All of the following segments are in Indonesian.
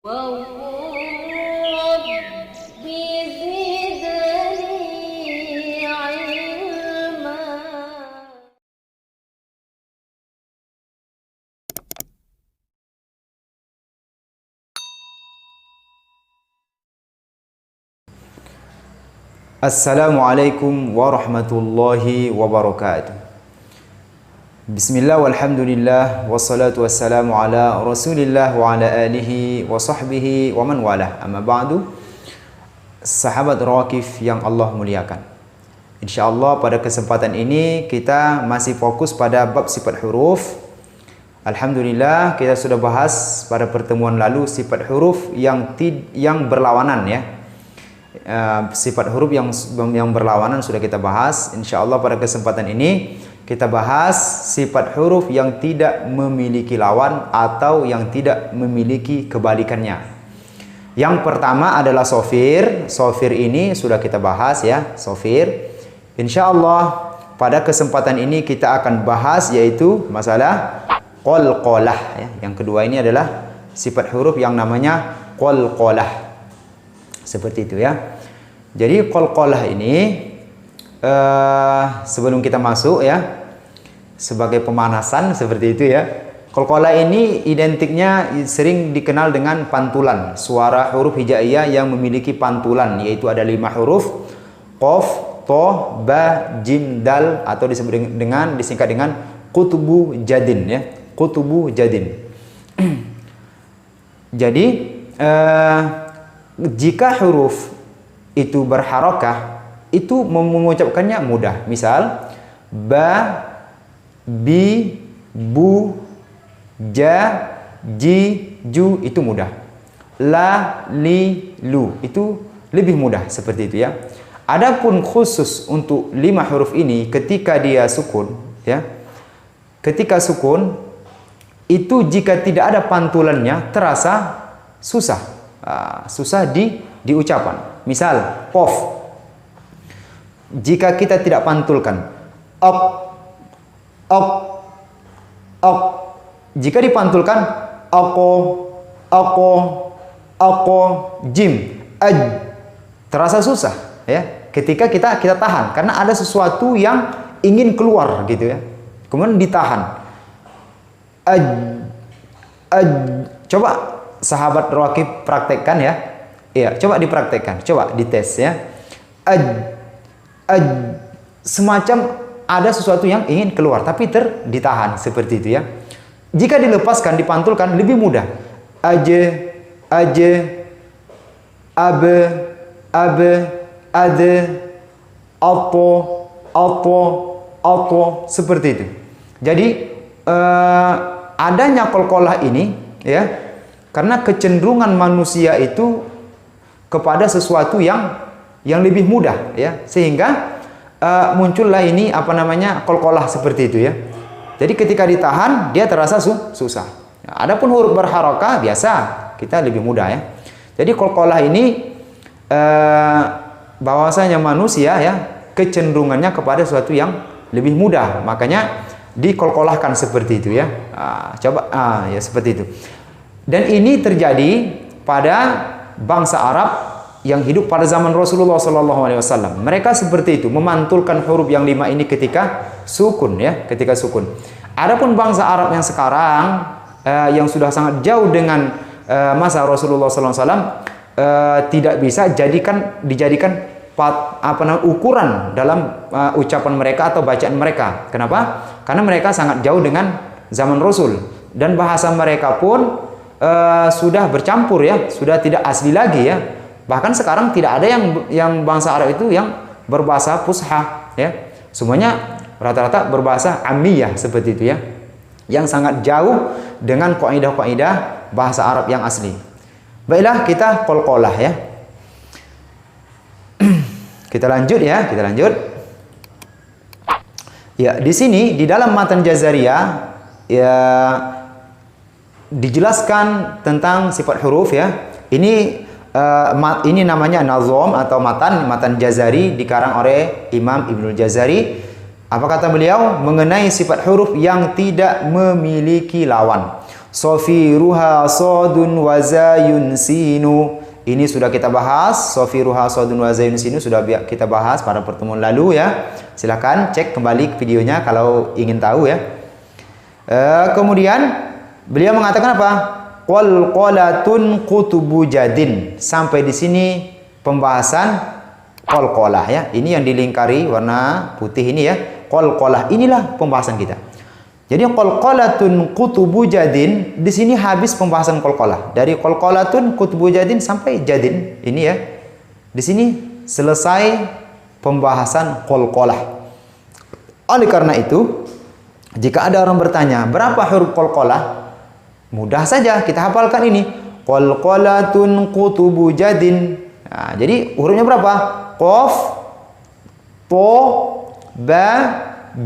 وقل رب زدني علما. Assalamualaikum warahmatullahi wabarakatuh. Bismillah walhamdulillah wassalatu wassalamu ala rasulillah wa ala alihi wa sahbihi wa man walah. Amma ba'du. Sahabat Raqif yang Allah muliakan, InsyaAllah pada kesempatan ini kita masih fokus pada bab sifat huruf. Alhamdulillah kita sudah bahas pada pertemuan lalu sifat huruf yang berlawanan ya. Sifat huruf yang berlawanan sudah kita bahas. InsyaAllah pada kesempatan ini kita bahas sifat huruf yang tidak memiliki lawan atau yang tidak memiliki kebalikannya. Yang pertama adalah sofir. Sofir ini sudah kita bahas ya, sofir. InsyaAllah pada kesempatan ini kita akan bahas yaitu masalah qalqalah ya. Yang kedua ini adalah sifat huruf yang namanya qalqalah. Seperti itu ya. Jadi qalqalah ini sebelum kita masuk ya, sebagai pemanasan seperti itu ya. Qalqalah ini identiknya sering dikenal dengan pantulan. Suara huruf hijaiyah yang memiliki pantulan yaitu ada 5 huruf: qaf, tha, ba, jim, dal, atau disingkat dengan qutubu jadin ya. Qutubu jadin. Jadi jika huruf itu berharakah, itu mengucapkannya mudah. Misal ba, bi, bu, ja, ji, ju itu mudah. La, li, lu itu lebih mudah seperti itu ya. Adapun khusus untuk 5 huruf ini ketika dia sukun ya. Ketika sukun itu jika tidak ada pantulannya terasa susah. Susah di ucapan. Misal qaf, jika kita tidak pantulkan ok, ok, ok, jika dipantulkan ako, ako, ako, jim, aj, terasa susah ya. Ketika kita tahan karena ada sesuatu yang ingin keluar gitu ya, kemudian ditahan. Aj, aj, coba sahabat Raqib praktekkan ya. Iya, coba dipraktekkan, coba dites ya. Semacam ada sesuatu yang ingin keluar tapi ditahan seperti itu ya. Jika dilepaskan, dipantulkan lebih mudah. Aje, aje, abe, abe, ade, ato, ato, ato, seperti itu. Jadi adanya qalqalah ini ya, karena kecenderungan manusia itu kepada sesuatu yang lebih mudah ya, sehingga muncullah ini apa namanya qalqalah seperti itu ya. Jadi ketika ditahan dia terasa susah. Adapun huruf berharakah biasa kita lebih mudah ya. Jadi qalqalah ini bahwasanya manusia ya kecenderungannya kepada sesuatu yang lebih mudah, makanya diqalqalahkan seperti itu ya. Ya seperti itu. Dan ini terjadi pada bangsa Arab yang hidup pada zaman Rasulullah SAW. Mereka seperti itu, memantulkan huruf yang 5 ini ketika sukun ya, ketika sukun. Adapun bangsa Arab yang sekarang yang sudah sangat jauh dengan masa Rasulullah SAW, tidak bisa dijadikan ukuran dalam ucapan mereka atau bacaan mereka. Kenapa? Karena mereka sangat jauh dengan zaman Rasul dan bahasa mereka pun sudah bercampur ya, sudah tidak asli lagi ya. Bahkan sekarang tidak ada yang bangsa Arab itu yang berbahasa fusha ya. Semuanya rata-rata berbahasa ammiyah seperti itu ya. Yang sangat jauh dengan kaidah-kaidah bahasa Arab yang asli. Baiklah, kita qalqalah ya. Kita lanjut ya, kita lanjut. Ya, di sini di dalam matan Jazariyah ya dijelaskan tentang sifat huruf ya. Ini namanya nazom atau matan Jazari dikarang oleh Imam Ibnul Jazari. Apa kata beliau mengenai sifat huruf yang tidak memiliki lawan? Sofiruha sodun wa zayun sinu. Ini sudah kita bahas. Sofiruha sodun wa zayun sinu sudah kita bahas pada pertemuan lalu ya. Silakan cek kembali videonya kalau ingin tahu ya. Kemudian beliau mengatakan apa? Qalqalatun qutubu jadin. Sampai di sini pembahasan qalqalah ya. Ini yang dilingkari warna putih ini ya. Qalqalah inilah pembahasan kita. Jadi qalqalatun qutubu jadin, di sini habis pembahasan qalqalah. Dari qalqalatun qutubu jadin sampai jadin. Ini ya. Di sini selesai pembahasan qalqalah. Oleh karena itu, jika ada orang bertanya, berapa huruf qalqalah? Mudah saja kita hafalkan ini. Qalqalatun qutubu jadin. Nah, jadi hurufnya berapa? Qaf, po, ba,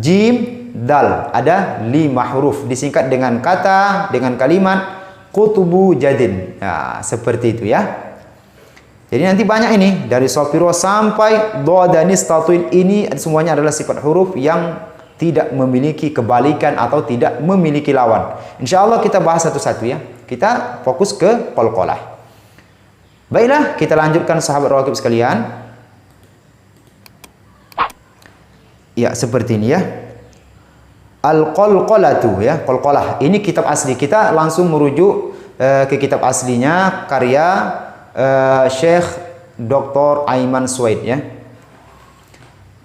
jim, dal. Ada 5 huruf disingkat dengan kata, dengan kalimat qutubu jadin. Nah, seperti itu ya. Jadi nanti banyak ini dari sofiro sampai dodanis tatuin, ini semuanya adalah sifat huruf yang tidak memiliki kebalikan atau tidak memiliki lawan. Insya Allah kita bahas satu-satu ya. Kita fokus ke qalqalah. Baiklah, kita lanjutkan sahabat Raqib sekalian. Ya, seperti ini ya. Al-qalqalatu ya, qalqalah. Ini kitab asli. Kita langsung merujuk ke kitab aslinya karya Syekh Dr. Aiman Suwaid ya.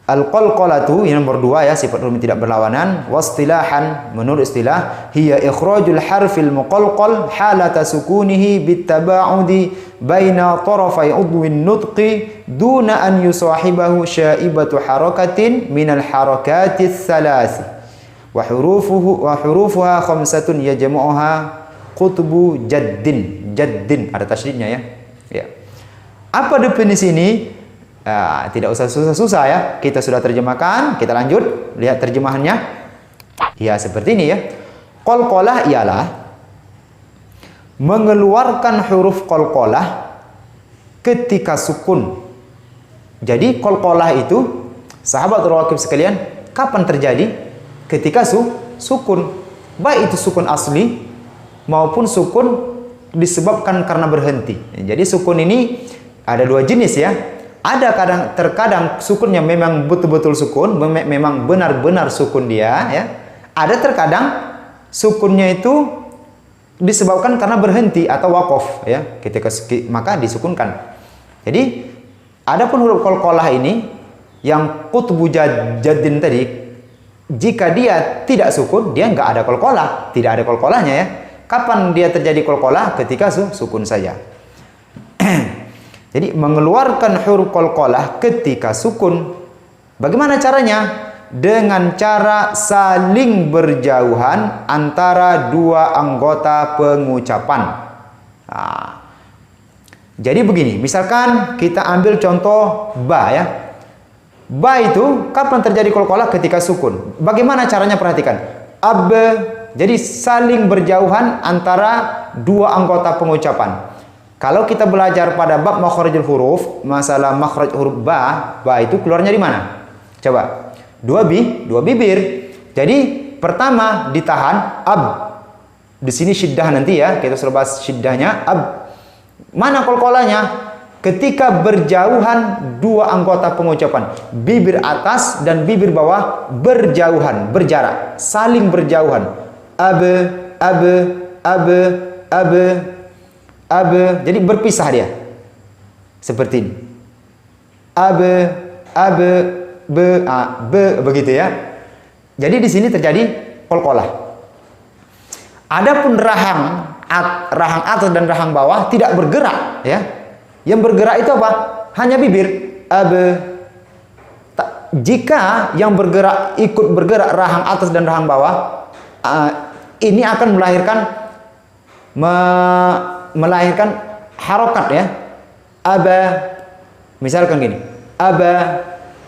Al-qalqalatu yang nomor 2 ya, sifat huruf tidak berlawanan. Wastilahan, menurut istilah, hiya ikhrajul harfil muqalqal halata sukunihi bitaba'udi baina tarafai udwin nutqi duna an yusahibahu syaibatu harakatin minal harakatis salasi wa hurufuha khamsatun yajma'uha qutbu jaddin. Ada tasydidnya ya. Ya. Apa definisi ini? Tidak usah susah-susah ya. Kita sudah terjemahkan. Kita lanjut lihat terjemahannya. Ya, seperti ini ya. Qalqalah ialah mengeluarkan huruf qalqalah ketika sukun. Jadi qalqalah itu, sahabat Raqib sekalian, kapan terjadi? Ketika sukun. Baik itu sukun asli maupun sukun disebabkan karena berhenti. Jadi sukun ini ada 2 jenis ya. Ada terkadang sukunnya memang betul-betul sukun, memang benar-benar sukun dia ya. Ada terkadang sukunnya itu disebabkan karena berhenti atau waqaf ya. Maka disukunkan. Jadi adapun huruf qalqalah ini yang qutbu jaddin tadi, jika dia tidak sukun, dia nggak ada qalqalah, tidak ada qalqalahnya ya. Kapan dia terjadi qalqalah? Ketika sukun saja. Jadi mengeluarkan huruf qalqalah ketika sukun. Bagaimana caranya? Dengan cara saling berjauhan antara 2 anggota pengucapan. Nah, jadi begini, misalkan kita ambil contoh ba ya. Ba itu kapan terjadi qalqalah? Ketika sukun. Bagaimana caranya? Perhatikan. Ab, jadi saling berjauhan antara 2 anggota pengucapan. Kalau kita belajar pada bab makharijul huruf, masalah makhraj huruf ba itu keluarnya di mana? Coba. 2 bibir. Jadi pertama ditahan ab. Di sini syiddah nanti ya, kita sudah bahas syiddahnya ab. Mana qalqalahnya? Ketika berjauhan 2 anggota pengucapan, bibir atas dan bibir bawah berjauhan, berjarak, saling berjauhan. Ab. Jadi berpisah dia. Seperti ini. Begitu ya. Jadi di sini terjadi qalqalah. Adapun rahang atas dan rahang bawah tidak bergerak ya. Yang bergerak itu apa? Hanya bibir. Jika yang bergerak ikut bergerak rahang atas dan rahang bawah, ini akan melahirkan harokat ya. Misalkan gini,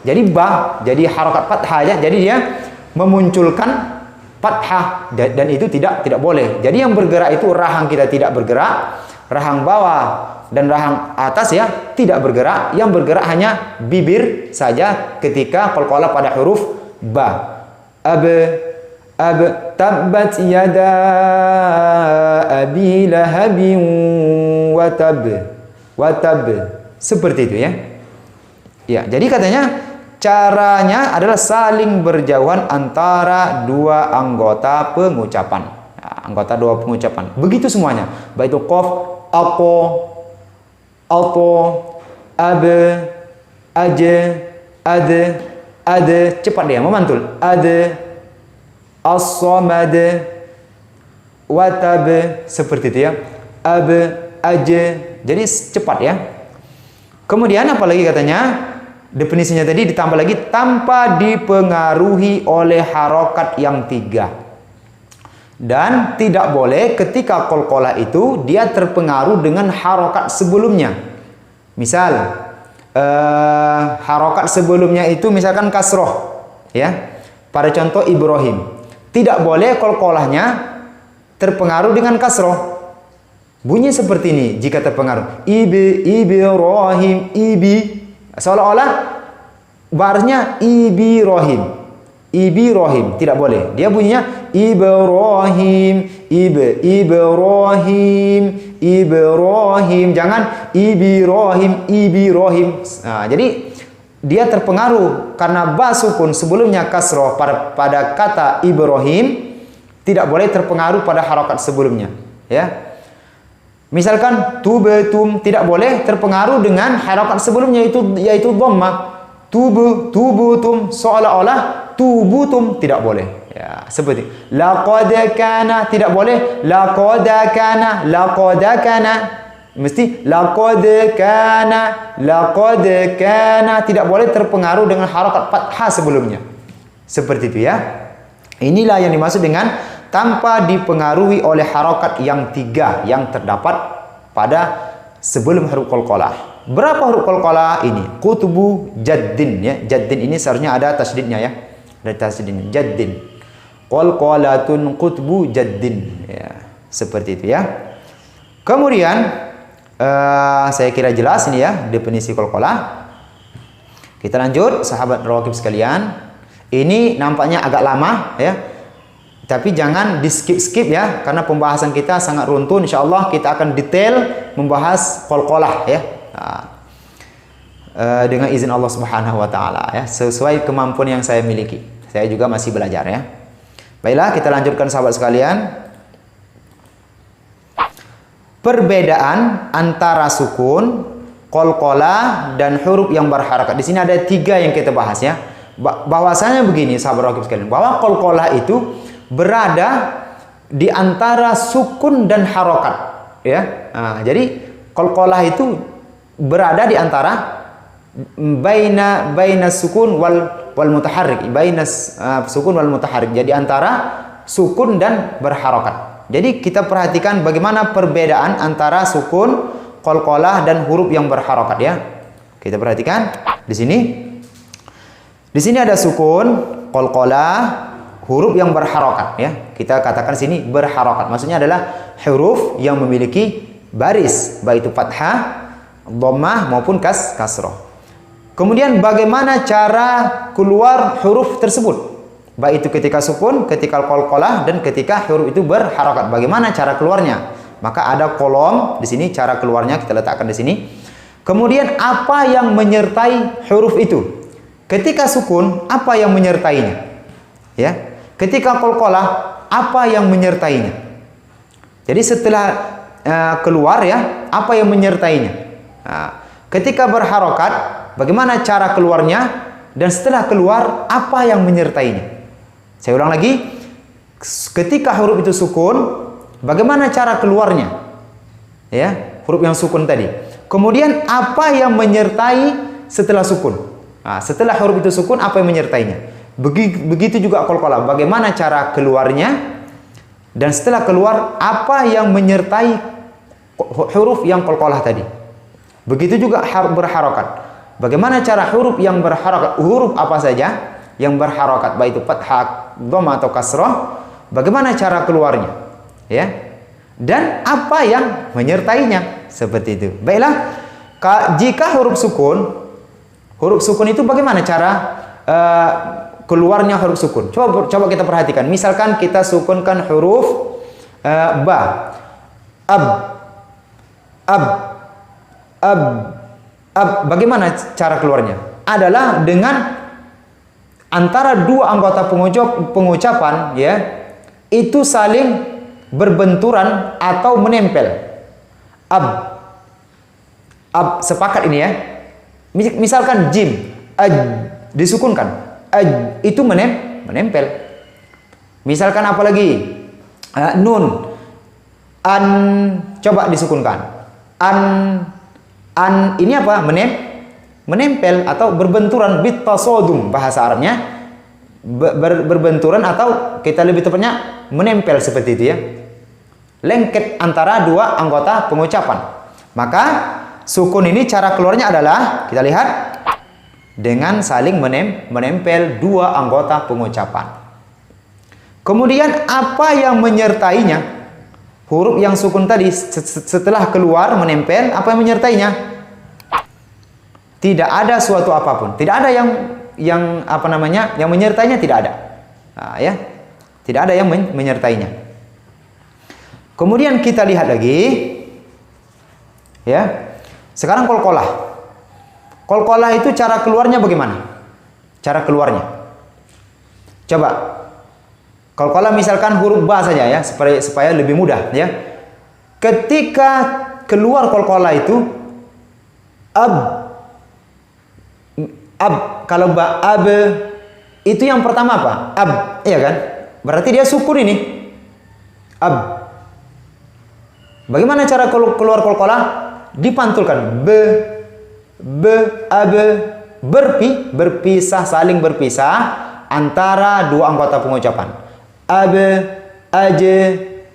jadi ba, jadi harokat fathah ya. Jadi dia memunculkan fathah dan itu tidak boleh. Jadi yang bergerak itu rahang kita tidak bergerak, rahang bawah dan rahang atas ya tidak bergerak. Yang bergerak hanya bibir saja ketika qalqalah pada huruf ba. Tabbat yada abi lahabin wa tab. Seperti itu ya. Ya, jadi katanya caranya adalah saling berjauhan antara dua anggota pengucapan. Nah, anggota dua pengucapan. Begitu semuanya. Baik itu qaf, apo, abe, aje, ade, cepat dia memantul. Ade, as-samad, watab, seperti itu ya. Abe, aje. Jadi cepat ya. Kemudian apalagi katanya? Definisinya tadi ditambah lagi tanpa dipengaruhi oleh harokat yang 3. Dan tidak boleh ketika qalqalah itu dia terpengaruh dengan harokat sebelumnya. Misal harokat sebelumnya itu misalkan kasroh ya. Pada contoh Ibrahim, tidak boleh qalqalahnya terpengaruh dengan kasroh. Bunyi seperti ini jika terpengaruh. Ibrahim, seolah-olah barisnya Ibrahim, tidak boleh. Dia bunyinya Ibrahim, Ibrahim, jangan Ibrahim. Nah, jadi dia terpengaruh karena ba sukun sebelumnya kasroh pada kata Ibrahim, tidak boleh terpengaruh pada harokat sebelumnya. Ya. Misalkan tubetum tidak boleh terpengaruh dengan harokat sebelumnya yaitu dhammah. Tubutum seolah-olah tubutum tidak boleh. Ya, seperti laqad kana tidak boleh laqad kana. Mesti laqad kana tidak boleh terpengaruh dengan harokat fathah sebelumnya. Seperti itu ya. Inilah yang dimaksud dengan tanpa dipengaruhi oleh harokat yang 3 yang terdapat pada sebelum huruf qalqalah. Berapa huruf qalqalah ini? Kutubu jaddin ya. Jaddin ini seharusnya ada tasydidnya ya. Ada tasydidnya. Jaddin. Qalqalatun kutubu jaddin ya. Seperti itu ya. Kemudian saya kira jelas ini ya definisi qalqalah. Kita lanjut sahabat rawakib sekalian. Ini nampaknya agak lama ya. Tapi jangan di skip ya, karena pembahasan kita sangat runtun. Insyaallah kita akan detail membahas qalqalah ya. Dengan izin Allah Subhanahu wa taala ya, sesuai kemampuan yang saya miliki. Saya juga masih belajar ya. Baiklah, kita lanjutkan sahabat sekalian. Perbedaan antara sukun, qalqalah dan huruf yang berharakat. Di sini ada 3 yang kita bahas ya. Bahwasanya begini sahabat rawakib sekalian, bahwa qalqalah itu berada di antara sukun dan harokat ya. Nah, jadi qalqalah itu berada di antara baina sukun wal mutaharrik, baina sukun wal mutaharrik. Jadi antara sukun dan berharokat. Jadi kita perhatikan bagaimana perbedaan antara sukun, qalqalah dan huruf yang berharokat ya. Kita perhatikan di sini. Di sini ada sukun, qalqalah, huruf yang berharokat ya. Kita katakan sini berharokat. Maksudnya adalah huruf yang memiliki baris, baik itu fathah, dhammah maupun kasroh. Kemudian bagaimana cara keluar huruf tersebut? Baik itu ketika sukun, ketika qalqalah dan ketika huruf itu berharokat. Bagaimana cara keluarnya? Maka ada kolom di sini cara keluarnya kita letakkan di sini. Kemudian apa yang menyertai huruf itu? Ketika sukun, apa yang menyertainya? Ya. Ketika qalqalah, apa yang menyertainya? Jadi setelah keluar ya, apa yang menyertainya? Nah, ketika berharokat, bagaimana cara keluarnya? Dan setelah keluar, apa yang menyertainya? Saya ulang lagi. Ketika huruf itu sukun, bagaimana cara keluarnya? Ya, huruf yang sukun tadi. Kemudian apa yang menyertai setelah sukun? Nah, setelah huruf itu sukun, apa yang menyertainya? Begitu juga qalqalah, bagaimana cara keluarnya, dan setelah keluar apa yang menyertai huruf yang qalqalah tadi. Begitu juga berharokat, bagaimana cara huruf yang berharokat, huruf apa saja yang berharokat, baik itu fathah, dhammah atau kasroh, bagaimana cara keluarnya ya, dan apa yang menyertainya, seperti itu. Baiklah, jika huruf sukun itu bagaimana cara keluarnya huruf sukun. Coba kita perhatikan. Misalkan kita sukunkan huruf ba. Ab. Ab. Ab. Ab. Bagaimana cara keluarnya? Adalah dengan antara dua anggota pengucapan, ya, itu saling berbenturan atau menempel. Ab. Ab, sepakat ini ya. Misalkan jim, disukunkan. Itu menempel. Misalkan apa lagi? Nun. An, coba disukunkan. An ini apa? Menempel atau berbenturan, bitasodum bahasa Arabnya. Berbenturan atau kita lebih tepatnya menempel seperti itu ya. Lengket antara dua anggota pengucapan. Maka sukun ini cara keluarnya adalah, kita lihat, dengan saling menempel dua anggota pengucapan. Kemudian apa yang menyertainya? Huruf yang sukun tadi setelah keluar menempel, apa yang menyertainya? Tidak ada suatu apapun. Tidak ada yang apa namanya? Yang menyertainya, tidak ada. Nah, ya. Tidak ada yang menyertainya. Kemudian kita lihat lagi, ya. Sekarang qalqalah. Qalqalah itu cara keluarnya bagaimana? Cara keluarnya. Coba. Qalqalah misalkan huruf ba saja ya, supaya lebih mudah ya. Ketika keluar qalqalah itu kalau ba ab itu yang pertama apa? Ab, iya kan? Berarti dia sukun ini. Ab. Bagaimana cara keluar qalqalah? Dipantulkan ab, berpisah, saling berpisah antara dua anggota pengucapan. Ab, aje,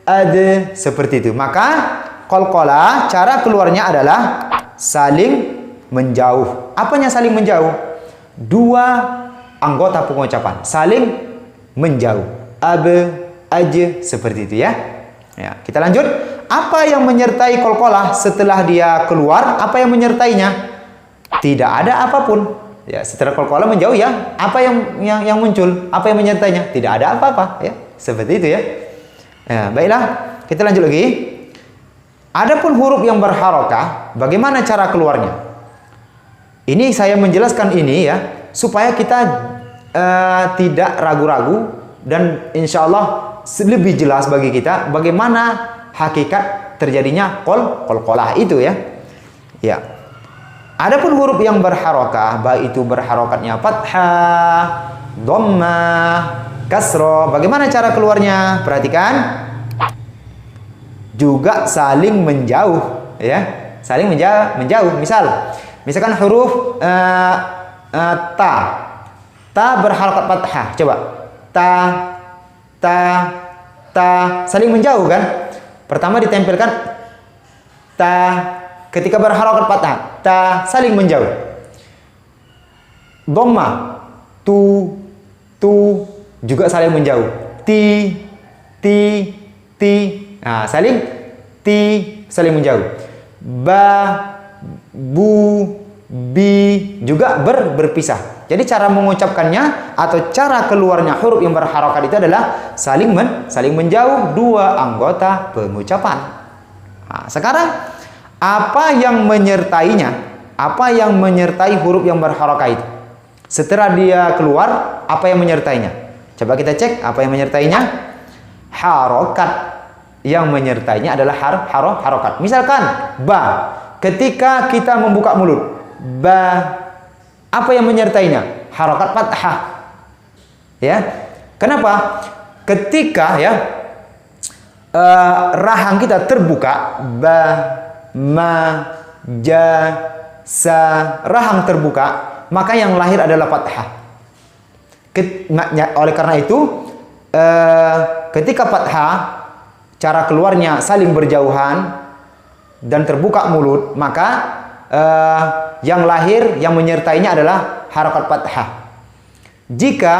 ade, seperti itu. Maka qalqalah cara keluarnya adalah saling menjauh. Apanya saling menjauh? Dua anggota pengucapan saling menjauh. Ab, aje, seperti itu ya. Ya, kita lanjut. Apa yang menyertai qalqalah setelah dia keluar? Apa yang menyertainya? Tidak ada apapun. Ya, setelah qalqalah menjauh ya, apa yang muncul? Apa yang menyertainya? Tidak ada apa-apa ya. Seperti itu ya. Ya, baiklah, kita lanjut lagi. Adapun huruf yang berharokah, bagaimana cara keluarnya? Ini saya menjelaskan ini ya, supaya kita tidak ragu-ragu dan insya Allah lebih jelas bagi kita bagaimana hakikat terjadinya qalqalah itu ya. Ya. Adapun huruf yang berharokah, baik itu berharokatnya fathah, dhammah, kasroh, bagaimana cara keluarnya? Perhatikan. Juga saling menjauh ya. Saling menjauh. Misalkan huruf ta. Ta berharokat fathah. Coba. Ta saling menjauh kan? Pertama ditempelkan ta, ketika berharokat fathah, ta saling menjauh. Dhammah, tu juga saling menjauh. Ti. Nah, saling menjauh. Ba, bu, bi juga berpisah. Jadi cara mengucapkannya atau cara keluarnya huruf yang berharokat itu adalah saling menjauh dua anggota pengucapan. Nah, sekarang apa yang menyertainya? Apa yang menyertai huruf yang berharokat itu? Setelah dia keluar, apa yang menyertainya? Coba kita cek apa yang menyertainya. Harokat. Yang menyertainya adalah harokat. Misalkan ba, ketika kita membuka mulut, ba, apa yang menyertainya? Harokat fathah. Ya. Kenapa? Ketika ya rahang kita terbuka, ba, ma, ja, sa, rahang terbuka, maka yang lahir adalah fathah. Oleh karena itu, ketika fathah, cara keluarnya saling berjauhan dan terbuka mulut, maka yang lahir, yang menyertainya adalah harokat fathah. Jika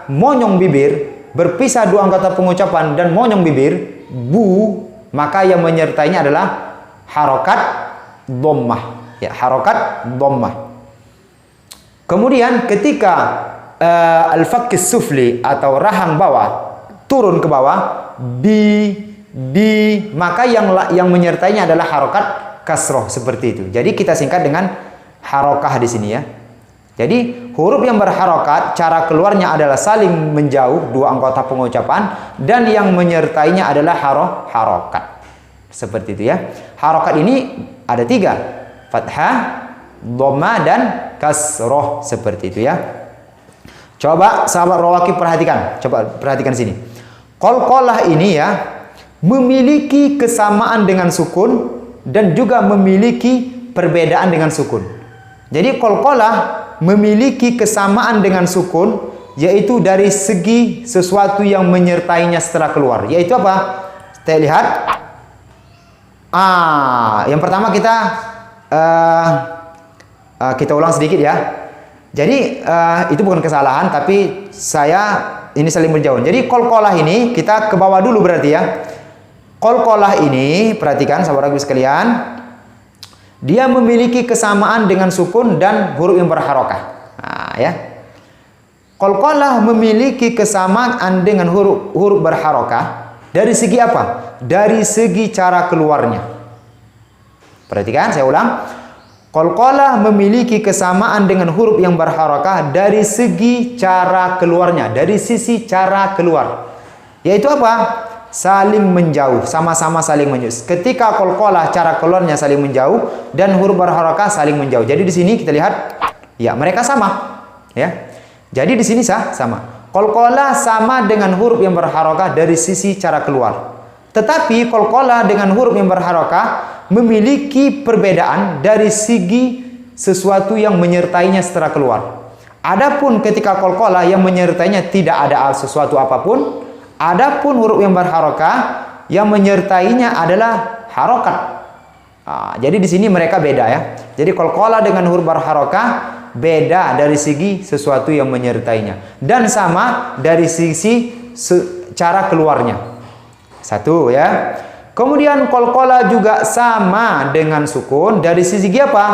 monyong bibir, berpisah dua anggota pengucapan dan monyong bibir, bu, maka yang menyertainya adalah harokat dhammah. Ya, harokat dhammah. Kemudian ketika al-fakkis sufli atau rahang bawah turun ke bawah, bi, maka yang menyertainya adalah harokat kasroh seperti itu. Jadi kita singkat dengan harokah di sini ya. Jadi huruf yang berharokat cara keluarnya adalah saling menjauh, dua anggota pengucapan, dan yang menyertainya adalah harokat. Seperti itu ya. Harokat ini ada 3, fathah, dhamma, dan kasroh, seperti itu ya. Coba sahabat rawaki perhatikan, coba perhatikan sini. Qalqalah ini ya memiliki kesamaan dengan sukun dan juga memiliki perbedaan dengan sukun. Jadi qalqalah memiliki kesamaan dengan sukun, yaitu dari segi sesuatu yang menyertainya setelah keluar. Yaitu apa? Kita lihat. Yang pertama kita ulang sedikit ya. Jadi itu bukan kesalahan, tapi ini saling menjauh. Jadi qalqalah ini kita ke bawah dulu berarti ya. Qalqalah ini perhatikan sahabat sekalian. Dia memiliki kesamaan dengan sukun dan huruf yang berharokah. Ya. Qalqalah memiliki kesamaan dengan huruf berharokah dari segi apa? Dari segi cara keluarnya. Perhatikan, saya ulang. Qalqalah memiliki kesamaan dengan huruf yang berharokah dari segi cara keluarnya, dari sisi cara keluar. Yaitu apa? Saling menjauh, sama-sama saling menjauh. Ketika qalqalah cara keluarnya saling menjauh dan huruf berharokah saling menjauh. Jadi di sini kita lihat ya mereka sama ya. Jadi di sini sama. Qalqalah sama dengan huruf yang berharokah dari sisi cara keluar. Tetapi qalqalah dengan huruf yang berharokah memiliki perbedaan dari segi sesuatu yang menyertainya setelah keluar. Adapun ketika qalqalah yang menyertainya tidak ada sesuatu apapun, adapun huruf yang berharokah yang menyertainya adalah harokat. Jadi di sini mereka beda ya. Jadi qalqalah dengan huruf berharokah beda dari segi sesuatu yang menyertainya dan sama dari sisi cara keluarnya. Satu ya. Kemudian qalqalah juga sama dengan sukun dari segi apa?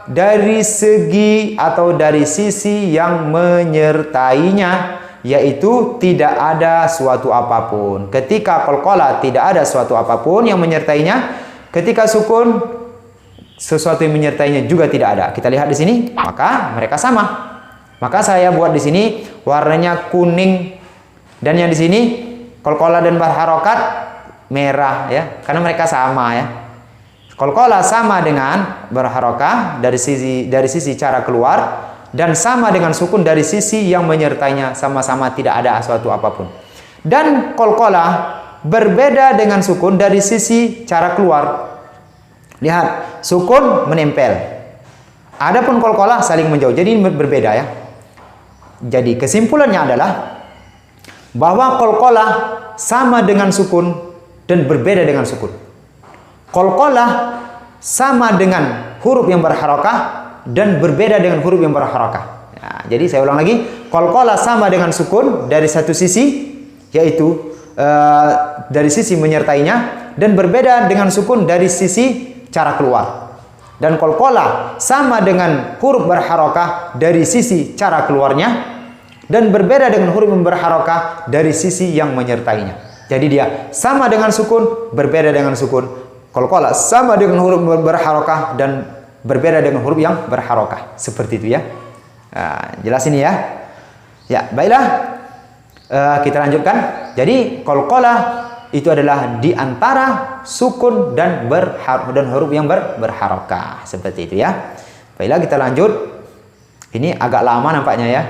Dari segi atau dari sisi yang menyertainya, yaitu tidak ada suatu apapun. Ketika qalqalah tidak ada suatu apapun yang menyertainya, ketika sukun sesuatu yang menyertainya juga tidak ada. Kita lihat di sini, maka mereka sama. Maka saya buat di sini warnanya kuning dan yang di sini qalqalah dan berharokat merah ya, karena mereka sama ya. Qalqalah sama dengan berharokah dari sisi cara keluar dan sama dengan sukun dari sisi yang menyertainya, sama-sama tidak ada suatu apapun. Dan qalqalah berbeda dengan sukun dari sisi cara keluar. Lihat, sukun menempel. Adapun qalqalah saling menjauh. Jadi ini berbeda ya. Jadi kesimpulannya adalah bahwa qalqalah sama dengan sukun dan berbeda dengan sukun. Qalqalah sama dengan huruf yang berharokah dan berbeda dengan huruf yang berharokah. Jadi saya ulang lagi, qalqalah sama dengan sukun dari satu sisi, yaitu dari sisi menyertainya, dan berbeda dengan sukun dari sisi cara keluar. Dan qalqalah sama dengan huruf berharokah dari sisi cara keluarnya, dan berbeda dengan huruf yang berharokah dari sisi yang menyertainya. Jadi dia sama dengan sukun, berbeda dengan sukun. Qalqalah sama dengan huruf berharokah dan berbeda dengan huruf yang berharokah. Seperti itu ya. Jelas ini ya. Ya, baiklah. Kita lanjutkan. Jadi qalqalah itu adalah di antara sukun dan huruf yang berharokah. Seperti itu ya. Baiklah, kita lanjut. Ini agak lama nampaknya ya.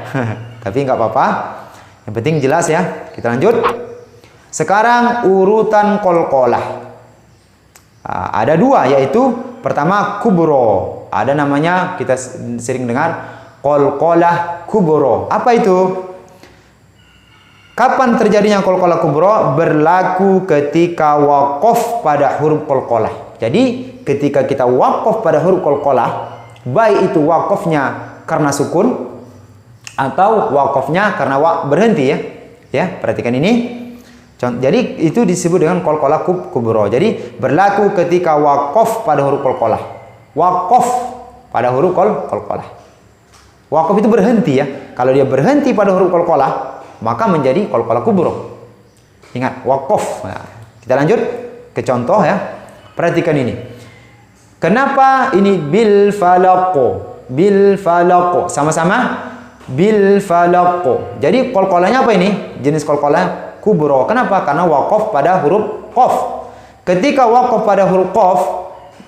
Tapi nggak apa-apa. Yang penting jelas ya. Kita lanjut. Sekarang urutan qalqalah. Ada 2, yaitu pertama kubro. Ada namanya, kita sering dengar qalqalah kubro. Apa itu? Kapan terjadinya qalqalah kubro? Berlaku ketika waqaf pada huruf qalqalah. Jadi ketika kita waqaf pada huruf qalqalah, baik itu waqafnya karena sukun atau waqafnya karena berhenti ya. Ya, perhatikan ini. Jadi itu disebut dengan qalqalah kubro. Jadi berlaku ketika waqaf pada huruf qalqalah. Waqaf pada huruf qalqalah. Waqaf itu berhenti ya. Kalau dia berhenti pada huruf qalqalah, maka menjadi qalqalah kubro. Ingat, waqaf. Nah, kita lanjut ke contoh ya. Perhatikan ini. Kenapa ini bil falaqo? Bil falaqo. Sama-sama bil falaqo. Jadi qalqalahnya apa ini? Jenis qalqalah kubro. Kenapa? Karena waqaf pada huruf qaf. Ketika waqaf pada huruf qaf,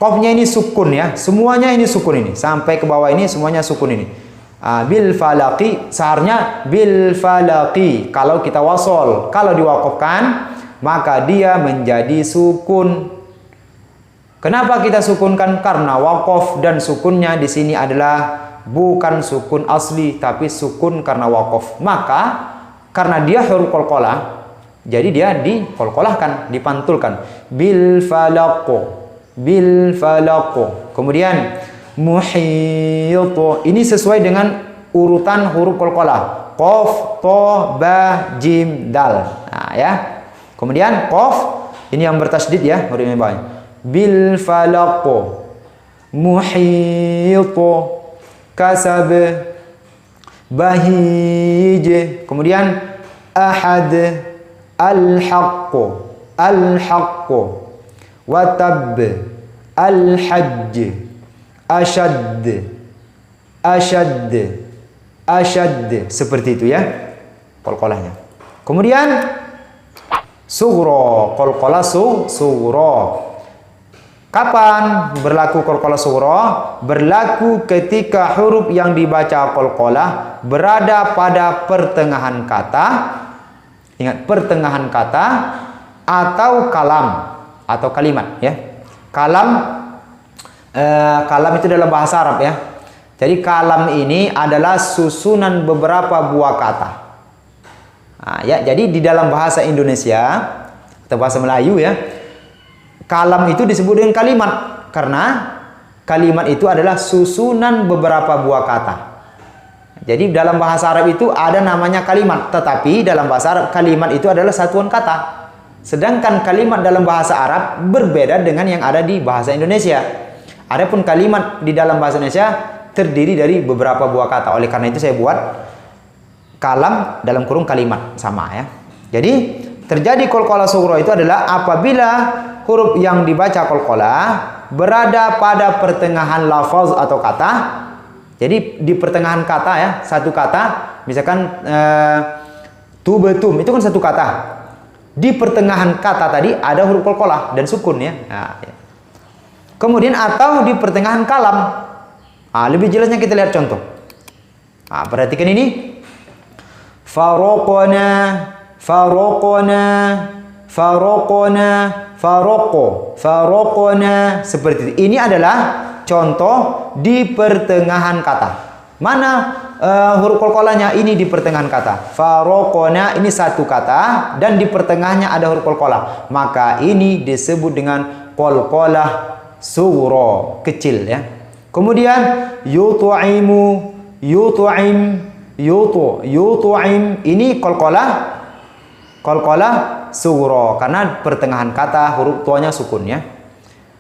qafnya ini sukun ya. Semuanya ini sukun ini. Sampai ke bawah ini semuanya sukun ini. Bil falaqi, seharusnya bil falaqi kalau kita wasol. Kalau diwaqafkan maka dia menjadi sukun. Kenapa kita sukunkan? Karena waqaf dan sukunnya di sini adalah bukan sukun asli tapi sukun karena waqaf. Maka karena dia huruf qalqalah, jadi dia diqalqalahkan, dipantulkan. Bil falaqo. Bil falaqo. Kemudian muhyitu, ini sesuai dengan urutan huruf qalqalah. Qaf, ta, ba, jim, dal. Nah, ya. Kemudian qaf ini yang bertasydid ya, huruf yang bawah. Bil falaq, muhyitu, kasab, bahij. Kemudian ahad, al-haqq, al-haqq, watab, al-hajj, asyad, asyad, asyad, seperti itu ya qalqalahnya. Kemudian sughra, qalqalah sughra. Kapan berlaku qalqalah sughra? Berlaku ketika huruf yang dibaca qalqalah berada pada pertengahan kata. Ingat, pertengahan kata atau kalam atau kalimat ya. Kalam itu dalam bahasa Arab ya. Jadi kalam ini adalah susunan beberapa buah kata. Nah, ya, jadi di dalam bahasa Indonesia atau bahasa Melayu ya, kalam itu disebut dengan kalimat karena kalimat itu adalah susunan beberapa buah kata. Jadi dalam bahasa Arab itu ada namanya kalimat, tetapi dalam bahasa Arab kalimat itu adalah satuan kata. Sedangkan kalimat dalam bahasa Arab berbeda dengan yang ada di bahasa Indonesia. Adapun kalimat di dalam bahasa Indonesia terdiri dari beberapa buah kata. Oleh karena itu saya buat kalam dalam kurung kalimat sama ya. Jadi terjadi qalqalah sughra itu adalah apabila huruf yang dibaca qalqalah berada pada pertengahan lafaz atau kata. Jadi di pertengahan kata ya, satu kata, misalkan tubetum itu kan satu kata. Di pertengahan kata tadi ada huruf qalqalah dan sukun ya. Nah, ya. Kemudian atau di pertengahan kalam. Lebih jelasnya kita lihat contoh. Perhatikan ini. Faraqna, faraqna, faraqna, faraqo, faraqna, seperti itu. Ini adalah contoh di pertengahan kata. Mana huruf qalqalahnya? Ini di pertengahan kata. Faraqna ini satu kata dan di pertengahnya ada huruf qalqalah. Maka ini disebut dengan qalqalah sughra, kecil ya. Kemudian yut'imu, yut'im, yut'im ini qalqalah sughra karena pertengahan kata huruf tuanya sukun ya.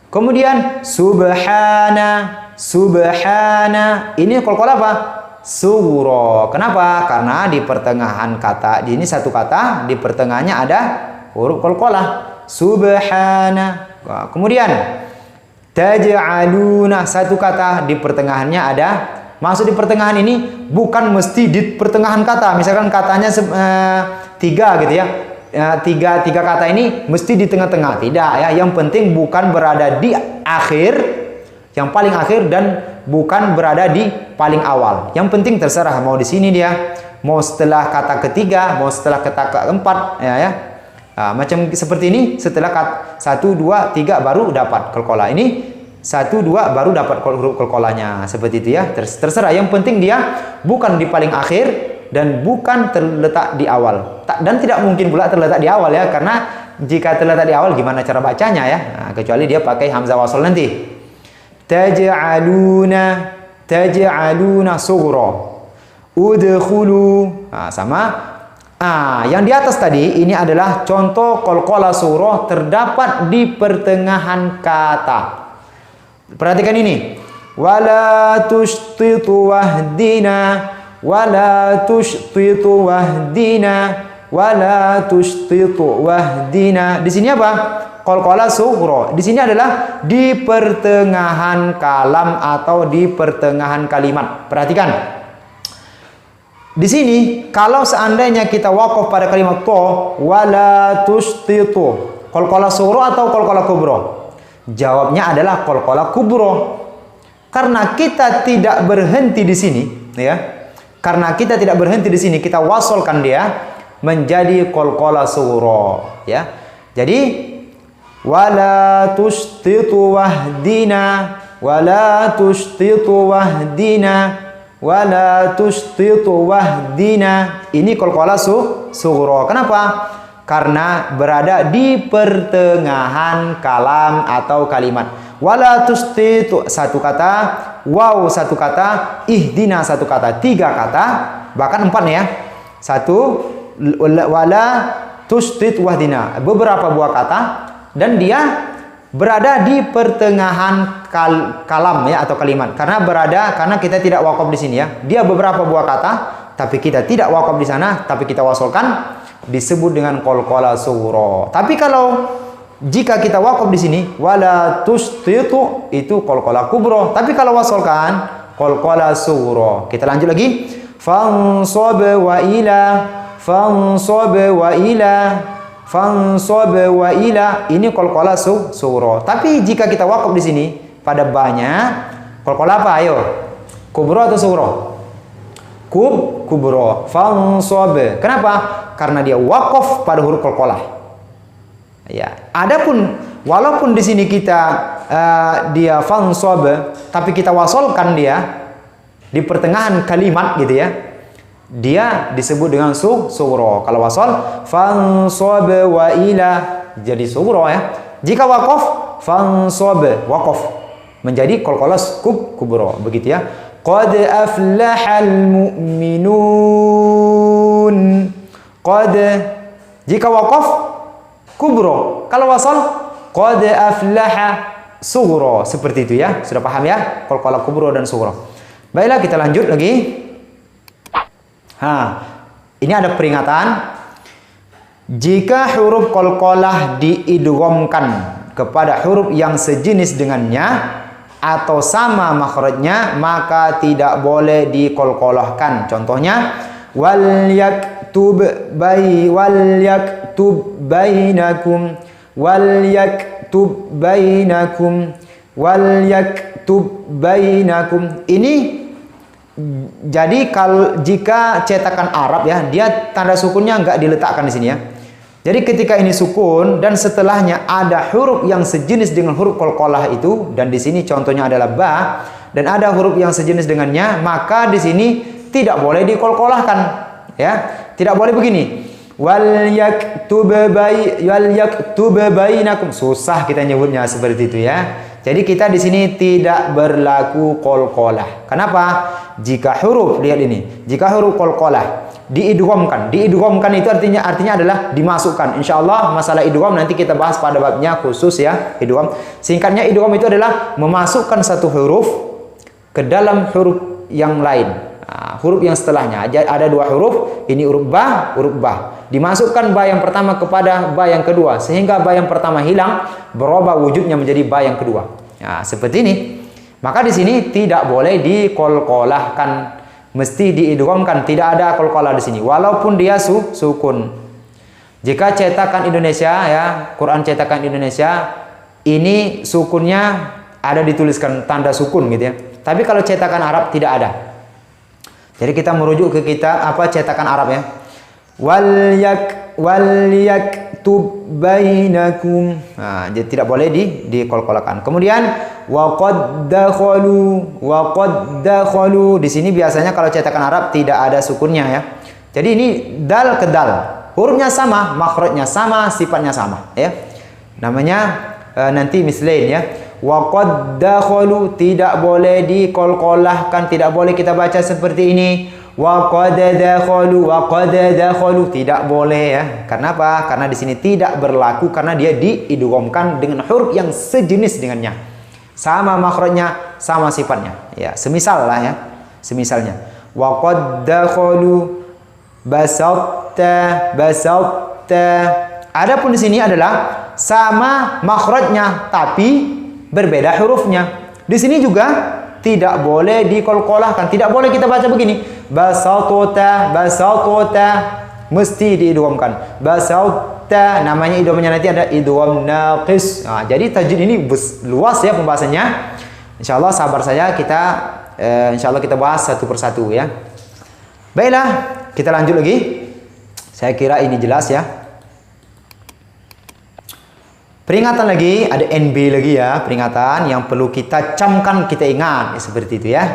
Kemudian subhana, subhana ini qalqalah apa? Sughra. Kenapa? Karena di pertengahan kata, ini satu kata, di pertengahannya ada huruf qalqalah. Subhana. Kemudian taj'aluna, satu kata, di pertengahannya ada. Maksud di pertengahan ini bukan mesti di pertengahan kata. Misalkan katanya tiga gitu ya. Tiga kata ini mesti di tengah-tengah. Tidak ya. Yang penting bukan berada di akhir, yang paling akhir, dan bukan berada di paling awal. Yang penting terserah mau di sini dia, mau setelah kata ketiga, mau setelah kata keempat ya. Macam seperti ini, setelah kata 1, 2, 3 baru dapat qalqalah. Ini 1, 2 baru dapat huruf qalqalahnya. Seperti itu ya. Terserah. Yang penting dia bukan di paling akhir dan bukan terletak di awal. Dan tidak mungkin pula terletak di awal ya, karena jika terletak di awal gimana cara bacanya ya? Kecuali dia pakai hamzah wasl nanti. Taj'aluna, taj'aluna sughra. Udkhulu. Sama. Yang di atas tadi ini adalah contoh qalqalah sughra terdapat di pertengahan kata. Perhatikan ini. wala tushtitu wahdina, wala tushtitu wahdina, wala tushtitu wahdina. Di sini apa? Qalqalah sughra. Di sini adalah di pertengahan kalam atau di pertengahan kalimat. Perhatikan. Di sini kalau seandainya kita waqaf pada kalimat to, wala tushtitu, qalqalah sughra atau qalqalah kubra? Jawabnya adalah qalqalah kubra. Karena kita tidak berhenti di sini, ya. Karena kita tidak berhenti di sini, kita wasolkan dia menjadi qalqalah sughra, ya. Jadi wala tushtitu wahdina, wala tushtitu wahdina, wala tushtitu wahdina. Ini qalqalah sughra. Kenapa? Karena berada di pertengahan kalam atau kalimat. Wala tushtitu satu kata, waw satu kata, ihdina satu kata, tiga kata, bahkan empat ya. Satu, wala tushtitu wahdina, beberapa buah kata, dan dia berada di pertengahan kalam ya atau kalimat. Karena kita tidak wakaf di sini ya. Dia beberapa buah kata, tapi kita tidak wakaf di sana, tapi kita wasolkan, disebut dengan qalqalah sughra. Tapi kalau jika kita wakaf di sini, wala tushtitu, itu qalqalah kubra. Tapi kalau wasolkan, qalqalah sughra. Kita lanjut lagi. Fansab wa ila, fansab wa ila, fansab wa ila. Ini qalqalah sughra. Tapi jika kita wakaf di sini pada banyak, qalqalah apa? Ayo. Kubra atau sughra? Kubra. Fansab. Kenapa? Karena dia wakaf pada huruf qalqalah. Ya, adapun walaupun di sini kita dia fansab, tapi kita wasolkan dia di pertengahan kalimat gitu ya. Dia disebut dengan sughra. Kalau wasol fansab wa ila jadi sughra ya. Jika waqaf fansab waqaf menjadi qalqalah kubra, begitu ya. Qad aflahal mu'minun. Qad jika waqaf kubro, kalau wasal qad aflaha sughra, seperti itu ya. Sudah paham ya qalqalah kubro dan sughra. Baiklah, kita lanjut lagi. Ini ada peringatan. Jika huruf qalqalah diidghamkan kepada huruf yang sejenis dengannya atau sama makhrajnya, maka tidak boleh diqalqalahkan. Contohnya wal yaktub bainakum, wal yaktub bainakum, wal yaktub bainakum. Ini jadi kalau jika cetakan Arab ya, dia tanda sukunnya nggak diletakkan di sini ya. Jadi ketika ini sukun dan setelahnya ada huruf yang sejenis dengan huruf qalqalah itu, dan di sini contohnya adalah ba, dan ada huruf yang sejenis dengannya, maka di sini tidak boleh diqalqalahkan ya. Tidak boleh begini. Wal yaktub bainakum. Susah kita nyebutnya seperti itu ya. Jadi kita di sini tidak berlaku qalqalah. Kenapa? Jika huruf, lihat ini, jika huruf qalqalah diidghamkan itu artinya adalah dimasukkan. Insya Allah masalah idgham nanti kita bahas pada babnya khusus ya, idgham. Singkatnya idgham itu adalah memasukkan satu huruf ke dalam huruf yang lain. Huruf yang setelahnya ada dua huruf, ini huruf ba, dimasukkan ba yang pertama kepada ba yang kedua, sehingga ba yang pertama hilang, berubah wujudnya menjadi ba yang kedua. Seperti ini. Maka di sini tidak boleh diqalqalahkan, mesti diidghamkan. Tidak ada qalqalah di sini, walaupun dia sukun. Jika cetakan Indonesia ya, Quran cetakan Indonesia, ini sukunnya ada dituliskan tanda sukun gitu ya. Tapi kalau cetakan Arab tidak ada. Jadi kita merujuk ke kitab cetakan Arab ya. Wal yaktub bainakum. Jadi tidak boleh diqalqalahkan. Kemudian wa qad dakhalu. Di sini biasanya kalau cetakan Arab tidak ada sukunnya ya. Jadi ini dal ke dal. Hurufnya sama, makhrajnya sama, sifatnya sama ya. Namanya nanti mislain ya. Wa qad dakhalu, tidak boleh diqalqalahkan, tidak boleh kita baca seperti ini. Wa qad dakhalu, tidak boleh ya. Karena apa? Karena di sini tidak berlaku, karena dia diidghamkan dengan huruf yang sejenis dengannya. Sama makhrajnya, sama sifatnya. Ya, semisal lah ya. Semisalnya. Wa qad dakhalu basatta. Adapun di sini adalah sama makhrajnya tapi berbeda hurufnya. Di sini juga tidak boleh dikolkolahkan. Tidak boleh kita baca begini. Basatota. Mesti diidghamkan. Basatota, namanya idghamnya nanti ada idgham naqis. Nah, jadi tajwid ini luas ya pembahasannya. Insyaallah sabar saja kita insyaallah kita bahas satu persatu ya. Baiklah, kita lanjut lagi. Saya kira ini jelas ya. Peringatan lagi, ada NB lagi ya, peringatan yang perlu kita camkan, kita ingat ya, seperti itu ya.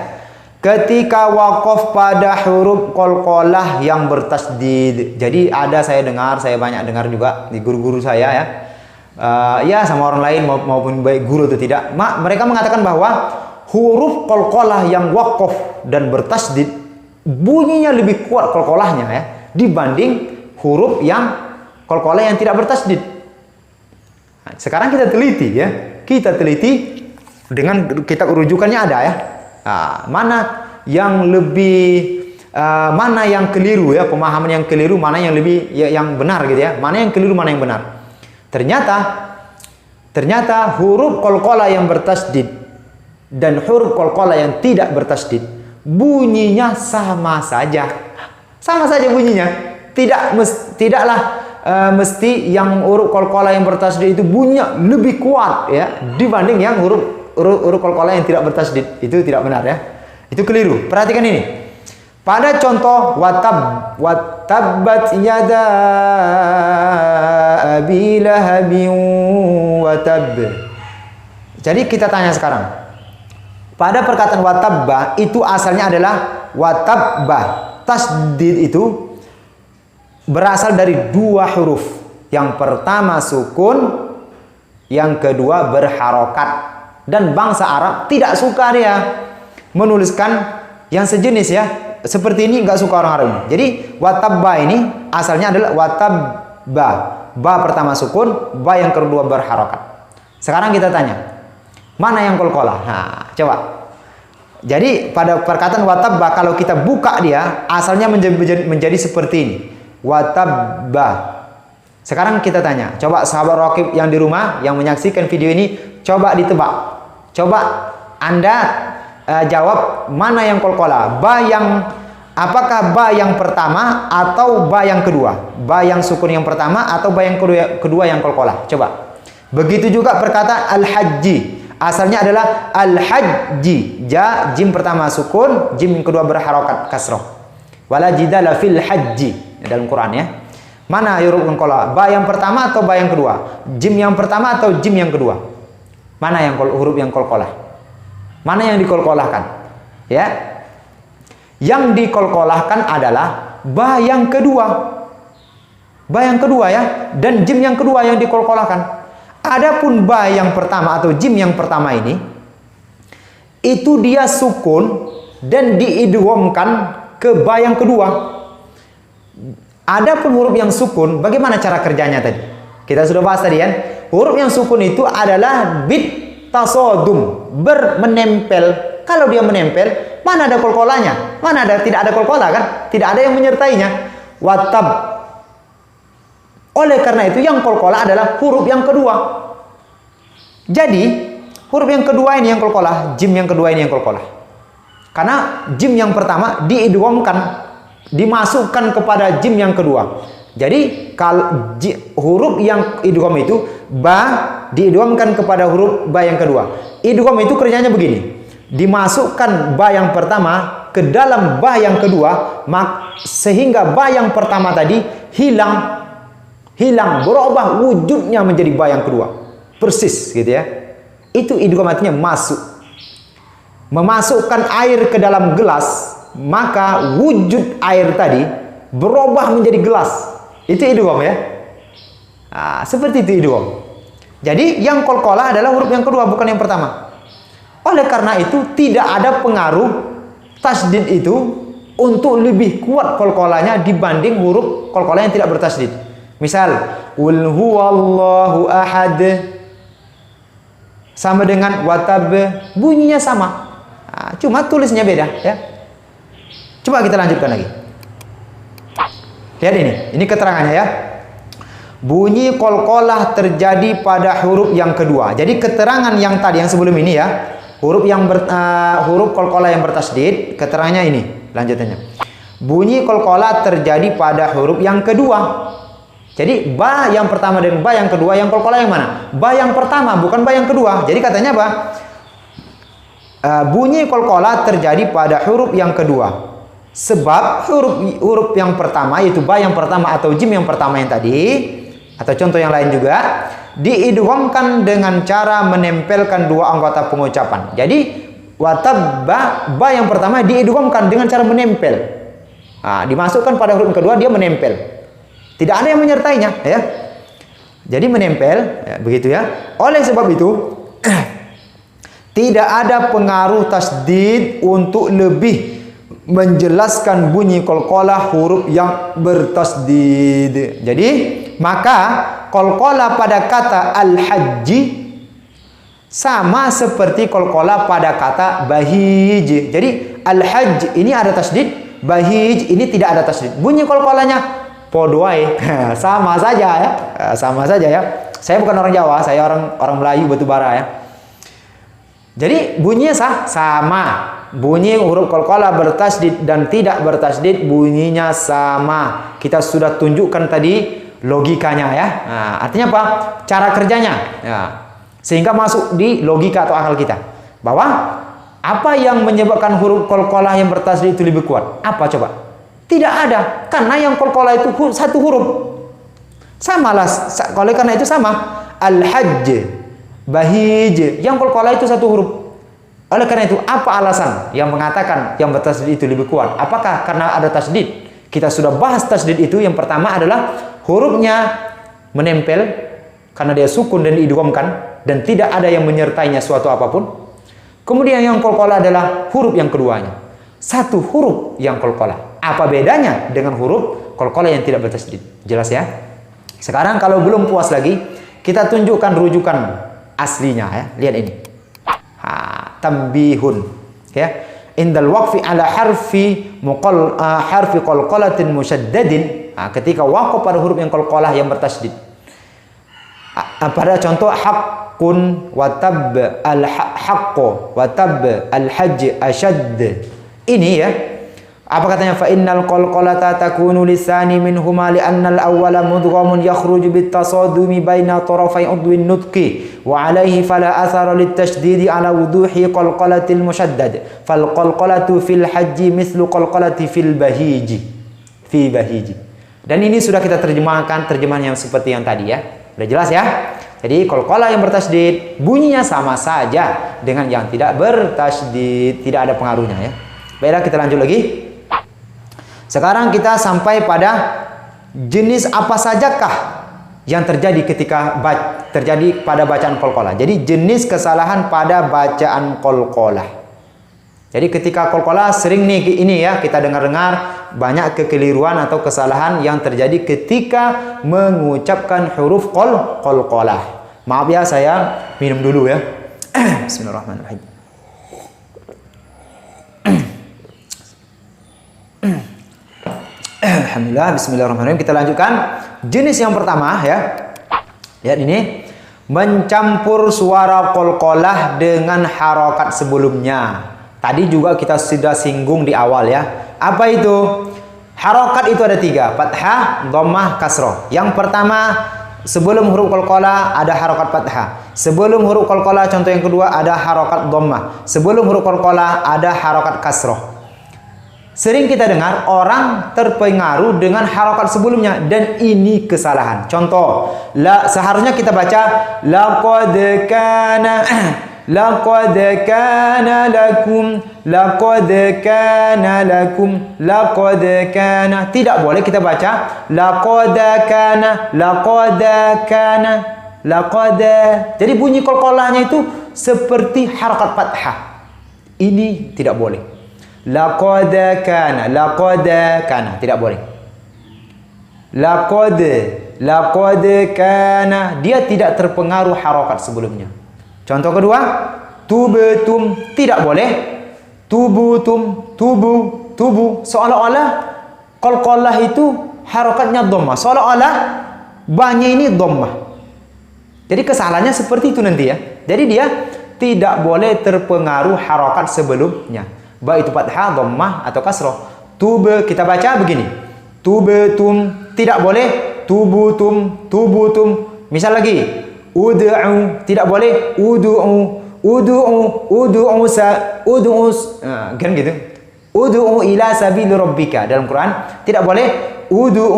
Ketika wakaf pada huruf qalqalah yang bertasdid. Jadi saya banyak dengar juga di guru-guru saya ya. Ya sama orang lain maupun baik guru atau tidak. Mereka mengatakan bahwa huruf qalqalah yang wakaf dan bertasdid bunyinya lebih kuat qalqalahnya ya dibanding huruf yang qalqalah yang tidak bertasdid. Nah, sekarang kita teliti ya. Kita teliti dengan kitab rujukannya ada ya. Nah, mana yang keliru ya, pemahaman yang keliru, mana yang lebih yang benar gitu ya, mana yang keliru, mana yang benar. Ternyata huruf qalqalah yang bertasdid dan huruf qalqalah yang tidak bertasdid bunyinya sama saja bunyinya. Tidaklah mesti yang huruf qalqalah yang bertasdid itu bunyinya lebih kuat ya dibanding yang huruf qalqalah yang tidak bertasdid. Itu tidak benar ya. Itu keliru. Perhatikan ini. Pada contoh watabbat yada abi lahabin watab. Jadi kita tanya sekarang. Pada perkataan watabba itu asalnya adalah watabba. Tasdid itu berasal dari dua huruf. Yang pertama sukun, yang kedua berharokat. Dan bangsa Arab tidak suka dia menuliskan yang sejenis ya. Seperti ini nggak suka orang Arab. Jadi watabba ini asalnya adalah watabba. Ba pertama sukun, ba yang kedua berharokat. Sekarang kita tanya, mana yang qalqalah? Nah, coba. Jadi pada perkataan watabba kalau kita buka dia asalnya menjadi seperti ini. Watabba. Sekarang kita tanya, coba sahabat Raqib yang di rumah yang menyaksikan video ini coba ditebak. Coba Anda jawab mana yang qalqalah. Apakah ba yang pertama atau ba yang kedua? Ba yang sukun yang pertama atau ba yang kedua yang qalqalah? Coba. Begitu juga perkataan al-hajji. Asalnya adalah al-hajji. Ja, jim pertama sukun, jim yang kedua berharokat kasroh. Wala jidala fil hajji. Dalam Quran ya. Mana huruf qalqalah? Ba yang pertama atau ba yang kedua? Jim yang pertama atau jim yang kedua? Mana yang huruf yang qalqalah? Mana yang dikolkolahkan? Ya. Yang dikolkolahkan adalah ba yang kedua. Ba yang kedua ya, dan jim yang kedua yang dikolkolahkan. Adapun ba yang pertama atau jim yang pertama ini itu dia sukun dan diidghamkan ke ba yang kedua. Adapun huruf yang sukun, bagaimana cara kerjanya tadi? Kita sudah bahas tadi kan? Huruf yang sukun itu adalah bit tasodum, menempel. Kalau dia menempel, mana ada qalqalahnya? Mana ada tidak ada qalqalah kan? Tidak ada yang menyertainya. Watab. Oleh karena itu yang qalqalah adalah huruf yang kedua. Jadi, huruf yang kedua ini yang qalqalah, jim yang kedua ini yang qalqalah. Karena jim yang pertama diidghamkan, dimasukkan kepada jim yang kedua. Jadi kalau huruf yang idgham itu ba diidghamkan kepada huruf ba yang kedua. Idgham itu kerjanya begini. Dimasukkan ba yang pertama ke dalam ba yang kedua, sehingga ba yang pertama tadi hilang, berubah wujudnya menjadi ba yang kedua. Persis gitu ya. Itu idgham artinya masuk. Memasukkan air ke dalam gelas, maka wujud air tadi berubah menjadi gelas. Itu idgham ya. Nah, seperti itu idgham. Jadi yang qalqalah adalah huruf yang kedua, bukan yang pertama. Oleh karena itu tidak ada pengaruh tasdid itu untuk lebih kuat qalqalahnya dibanding huruf qalqalah yang tidak bertasdid. Misal, qul huwallahu ahad. sama dengan watab, bunyinya sama. Nah, cuma tulisnya beda ya. Coba kita lanjutkan lagi. Lihat ini keterangannya ya. Bunyi qalqalah terjadi pada huruf yang kedua. Jadi keterangan yang tadi yang sebelum ini ya, huruf qalqalah yang bertasdid, keterangannya ini lanjutannya. Bunyi qalqalah terjadi pada huruf yang kedua. Jadi ba yang pertama dan ba yang kedua, yang qalqalah yang mana? Ba yang pertama, bukan ba yang kedua. Jadi katanya apa? Bunyi qalqalah terjadi pada huruf yang kedua. Sebab huruf yang pertama, yaitu ba yang pertama atau jim yang pertama yang tadi, atau contoh yang lain juga, diidghamkan dengan cara menempelkan dua anggota pengucapan. Jadi watab ba yang pertama diidghamkan dengan cara menempel. Nah, dimasukkan pada huruf kedua, dia menempel. Tidak ada yang menyertainya ya. Jadi menempel ya, begitu ya. Oleh sebab itu tidak ada pengaruh tasdid untuk lebih menjelaskan bunyi qalqalah huruf yang bertasdid. Jadi maka qalqalah pada kata al-hajji sama seperti qalqalah pada kata bahij. Jadi al-hajj ini ada tasdid, bahij ini tidak ada tasdid. Bunyi qalqalahnya podoai. Sama saja ya. Sama saja ya. Saya bukan orang Jawa, saya orang Melayu batubara ya. Jadi bunyinya sama. Bunyi huruf qalqalah bertasdid dan tidak bertasdid bunyinya sama. Kita sudah tunjukkan tadi logikanya ya. Nah, artinya apa? Cara kerjanya. Ya. Sehingga masuk di logika atau akal kita. Bahwa apa yang menyebabkan huruf qalqalah yang bertasdid itu lebih kuat? Apa coba? Tidak ada. Karena yang qalqalah itu satu huruf. Samalah. Oleh karena itu sama. Al-hajj, bahij, yang qalqalah itu satu huruf. Oleh karena itu, apa alasan yang mengatakan yang bertasdid itu lebih kuat? Apakah karena ada tasdid? Kita sudah bahas tasdid itu. Yang pertama adalah hurufnya menempel karena dia sukun dan diidghamkan dan tidak ada yang menyertainya suatu apapun. Kemudian yang qalqalah adalah huruf yang keduanya. Satu huruf yang qalqalah. Apa bedanya dengan huruf qalqalah yang tidak bertasdid? Jelas ya? Sekarang kalau belum puas lagi, kita tunjukkan rujukan aslinya ya. Lihat ini. Tambihun ya, indal waqfi ala harfi qalqalatin musyaddadin. Ketika waqaf pada huruf yang qalqalah yang bertasdid, pada contoh haqqun watab al-haqqu watab al-hajj ashadd, ini ya, apa katanya? Fa innal qalqalata takunu lisani minhuma li anna al-awwala mudghamun yakhruju bit-tasadumi baina tarafai udwin nutqi wa alayhi fala athara lit-tashdidi ala wuduhi qalqalatil mushaddad fal qalqalatu fil hajji mithlu qalqalati fil bahiji fi bahiji. Dan ini sudah kita terjemahkan terjemahan yang seperti yang tadi ya. Sudah jelas ya? Jadi qalqalah yang bertasdid bunyinya sama saja dengan yang tidak bertasdid, tidak ada pengaruhnya ya. Baiklah, kita lanjut lagi. Sekarang kita sampai pada jenis apa sajakah yang terjadi ketika terjadi pada bacaan qalqalah. Jadi jenis kesalahan pada bacaan qalqalah. Jadi ketika qalqalah sering nih ini ya, kita dengar-dengar banyak kekeliruan atau kesalahan yang terjadi ketika mengucapkan huruf qalqalah. Maaf ya, saya minum dulu ya. Bismillahirrahmanirrahim. Alhamdulillah, bismillahirrahmanirrahim. Kita lanjutkan jenis yang pertama ya. Lihat ini, mencampur suara qalqalah dengan harokat sebelumnya. Tadi juga kita sudah singgung di awal ya. Apa itu? Harokat itu ada 3, fathah, dhammah, kasroh. Yang pertama, sebelum huruf qalqalah ada harokat fathah. Sebelum huruf qalqalah contoh yang kedua ada harokat dhammah. Sebelum huruf qalqalah ada harokat kasroh. Sering kita dengar orang terpengaruh dengan harokat sebelumnya dan ini kesalahan. Contoh, seharusnya kita baca laqad kana laqad kana lakum laqad kana lakum laqad kana. Tidak boleh kita baca laqad kana laqad kana laqad. Jadi bunyi qalqalahnya itu seperti harokat fathah. Ini tidak boleh. Laqad kana tidak boleh. Laqad kana dia tidak terpengaruh harokat sebelumnya. Contoh kedua, tubetum tidak boleh. Tubutum, tubu. Seolah-olah qalqalah itu harakatnya dhammah. Seolah-olah banyak ini dhammah. Jadi kesalahannya seperti itu nanti ya. Jadi dia tidak boleh terpengaruh harakat sebelumnya. Baik itu fathah, dhammah atau kasrah. Tube kita baca begini. Tubetum tidak boleh. Tubutum. Misal lagi. Ud'u tidak boleh. Ud'u kan gitu. Ud'u ila sabili rabbika dalam Quran tidak boleh. Udu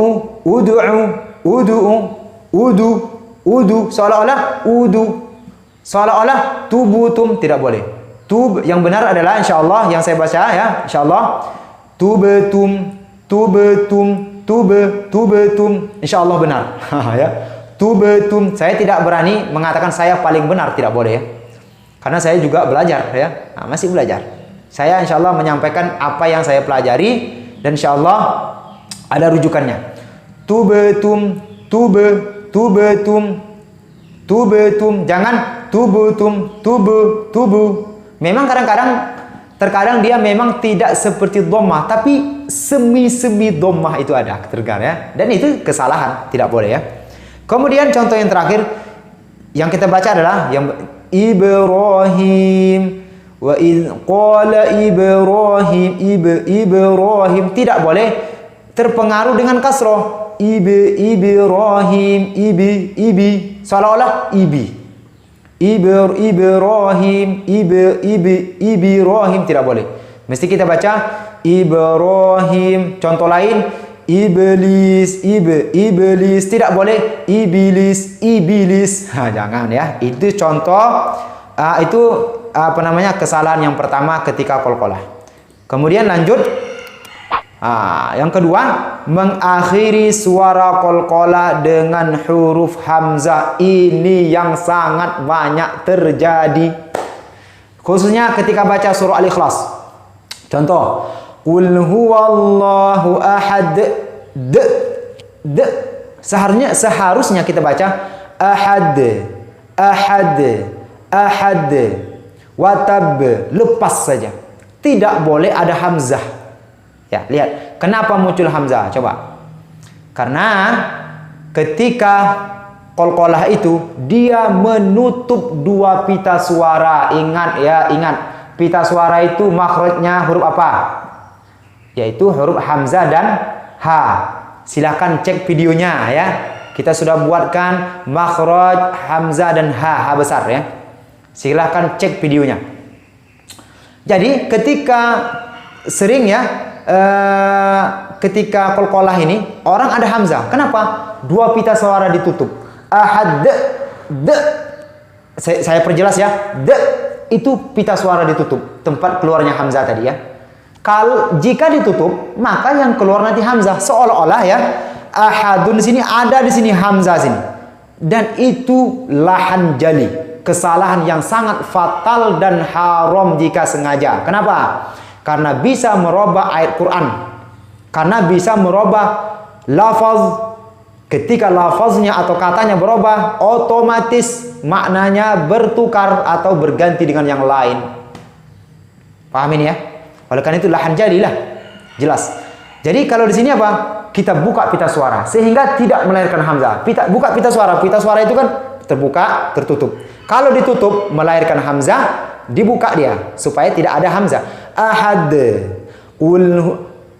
seolah-olah tubutum tidak boleh. Yang benar adalah insyaallah yang saya baca ya, insyaallah tubetum insyaallah benar. Ya. Tubetum, saya tidak berani mengatakan saya paling benar, tidak boleh ya. Karena saya juga belajar ya. Nah, masih belajar. Saya insyaallah menyampaikan apa yang saya pelajari dan insyaallah ada rujukannya. Tubetum, jangan tubu. Memang terkadang dia memang tidak seperti dhammah, tapi semi dhammah itu ada terkadang ya. Dan itu kesalahan, tidak boleh ya. Kemudian contoh yang terakhir yang kita baca adalah yang Ibrahim wa idz qala Ibrahim tidak boleh terpengaruh dengan kasrah. Ibrahim seolah-olah Ibrahim tidak boleh. Mesti kita baca Ibrahim. Contoh lain iblis tidak boleh. Iblis. Jangan ya. Itu contoh itu kesalahan yang pertama ketika qalqalah. Kemudian lanjut. Yang kedua, mengakhiri suara qalqalah dengan huruf hamzah. Ini yang sangat banyak terjadi. Khususnya ketika baca surah Al-Ikhlas. Contoh, Qul huwallahu ahad. Seharusnya kita baca ahad. Watab, lepas saja. Tidak boleh ada hamzah. Ya, lihat. Kenapa muncul hamzah? Coba. Karena ketika qalqalah itu dia menutup dua pita suara. Ingat. Pita suara itu makhrajnya huruf apa? Yaitu huruf hamzah dan ha. Silahkan cek videonya ya. Kita sudah buatkan makhraj hamzah dan ha besar ya. Silahkan cek videonya. Jadi ketika sering ya ketika qalqalah ini orang ada hamzah. Kenapa? Dua pita suara ditutup. Ahad saya perjelas ya. Itu pita suara ditutup, tempat keluarnya hamzah tadi ya. Jika ditutup, maka yang keluar nanti hamzah seolah-olah ya. Ahadun di sini ada di sini hamzah sini. Dan itu lahan jali, kesalahan yang sangat fatal dan haram jika sengaja. Kenapa? Karena bisa merubah ayat Quran. Karena bisa merubah lafaz. Ketika lafaznya atau katanya berubah, otomatis maknanya bertukar atau berganti dengan yang lain. Paham ini ya? Oleh karena itu lahan jadilah. Jelas. Jadi kalau di sini apa? Kita buka pita suara sehingga tidak melahirkan hamzah. Buka pita suara. Pita suara itu kan terbuka, tertutup. Kalau ditutup melahirkan hamzah, dibuka dia supaya tidak ada hamzah. Ahad.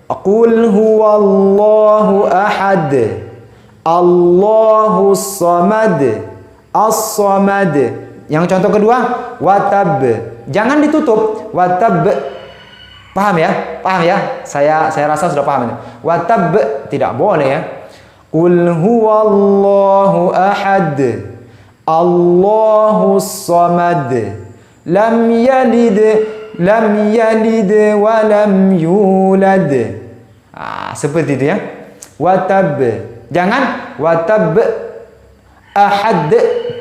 Qul huwallahu ahad. Allahus samad. As-samad. Yang contoh kedua, watab. Jangan ditutup. Watab. Paham ya? Paham ya? Saya rasa sudah paham ini. Watab tidak boleh ya. Qul huwallahu ahad. Allahus samad. Lam yalid wa lam yulad. Seperti itu ya. Watab. Jangan watab ahad,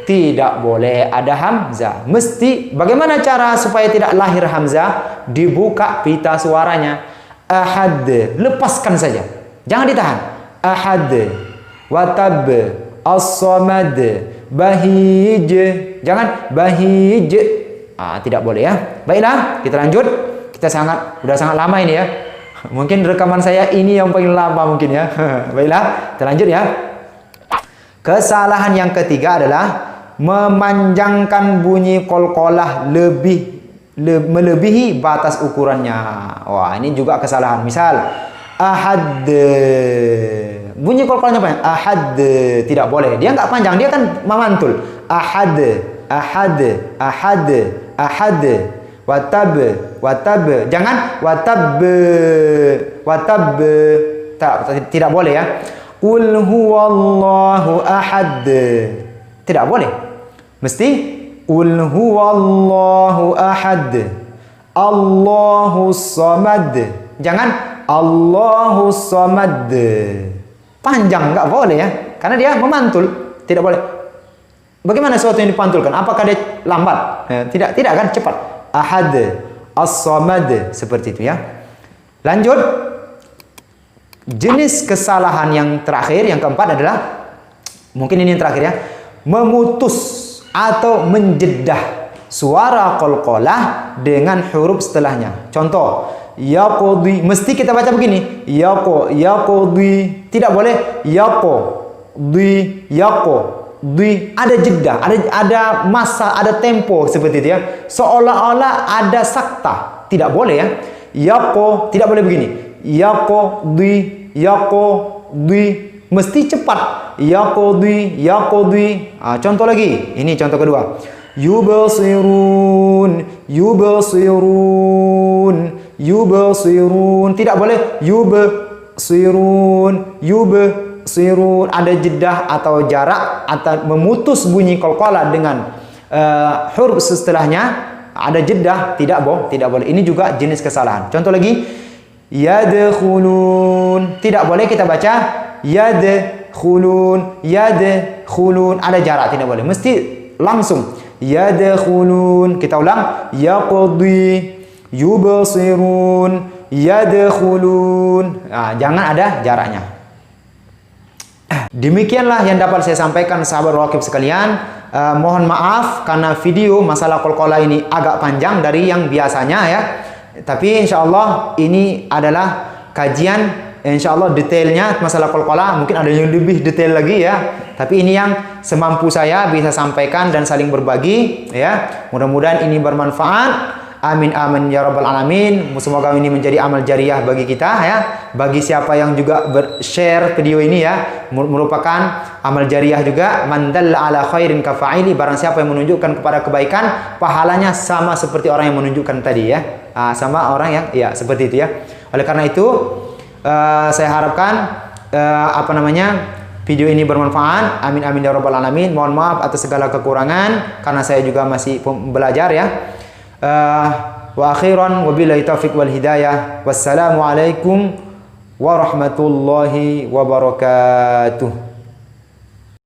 tidak boleh ada hamzah. Mesti bagaimana cara supaya tidak lahir hamzah? Dibuka pita suaranya. Ahad, lepaskan saja. Jangan ditahan. Ahad, watab, as-samad, bahij. Jangan bahij. Tidak boleh ya. Baiklah, kita lanjut. Kita udah sangat lama ini ya. Mungkin rekaman saya ini yang paling lama mungkin ya. Baiklah, kita lanjut ya. Kesalahan yang ketiga adalah memanjangkan bunyi qalqalah melebihi batas ukurannya. Wah, ini juga kesalahan. Misal ahad, bunyi qalqalahnya panjang. Ahad, tidak boleh. Dia nggak panjang, dia kan memantul. Ahad, ahad, ahad, ahad. Watab, watab. Jangan watab, watab. Tidak boleh ya. Qul huwallahu ahad. Tidak boleh. Mesti qul huwallahu ahad. Allahus samad. Jangan Allahus samad. Panjang, nggak boleh ya. Karena dia memantul. Tidak boleh. Bagaimana sesuatu yang dipantulkan? Apakah dia lambat? Tidak kan, cepat. Ahad, as-samad, seperti itu ya. Lanjut. Jenis kesalahan yang terakhir, yang keempat adalah, mungkin ini yang terakhir ya, memutus atau menjedah suara qalqalah dengan huruf setelahnya. Contoh, yaqdi, mesti kita baca begini, yaqdi, tidak boleh yaqdi, yaqdi, ada jeda, ada masa, ada tempo seperti itu ya. Seolah-olah ada sakta, tidak boleh ya. Tidak boleh begini. Yaqdi, yaqdi, mesti cepat. Yaqdi, yaqdi. Contoh lagi. Ini contoh kedua. Yubasirun, yubasirun, yubasirun. Tidak boleh yubasirun, yubasirun. Ada jedah atau jarak atau memutus bunyi qalqalah dengan huruf setelahnya. Ada jedah, tidak boleh. Ini juga jenis kesalahan. Contoh lagi, yadkhulun. Tidak boleh kita baca yadkhulun, yadkhulun. Ada jarak, tidak boleh. Mesti langsung yadkhulun. Kita ulang, yaqdi, yubasirun, yadkhulun. Jangan ada jaraknya. Demikianlah yang dapat saya sampaikan sahabat Raqib sekalian. Mohon maaf karena video masalah qalqalah ini agak panjang dari yang biasanya ya. Tapi insya Allah ini adalah kajian, insya Allah detailnya masalah qalqalah. Mungkin ada yang lebih detail lagi ya. Tapi ini yang semampu saya bisa sampaikan dan saling berbagi ya. Mudah-mudahan ini bermanfaat. Amin amin ya rabbal alamin. Semoga ini menjadi amal jariah bagi kita ya. Bagi siapa yang juga share video ini ya, merupakan amal jariah juga. Man dalla ala khairin kafa'ili, barang siapa yang menunjukkan kepada kebaikan, pahalanya sama seperti orang yang menunjukkan tadi ya. Sama orang yang ya seperti itu ya. Oleh karena itu saya harapkan video ini bermanfaat. Amin amin ya rabbal alamin. Mohon maaf atas segala kekurangan karena saya juga masih belajar ya. Wa akhiran wabillahi taufiq wal hidayah. Wassalamualaikum warahmatullahi wabarakatuh.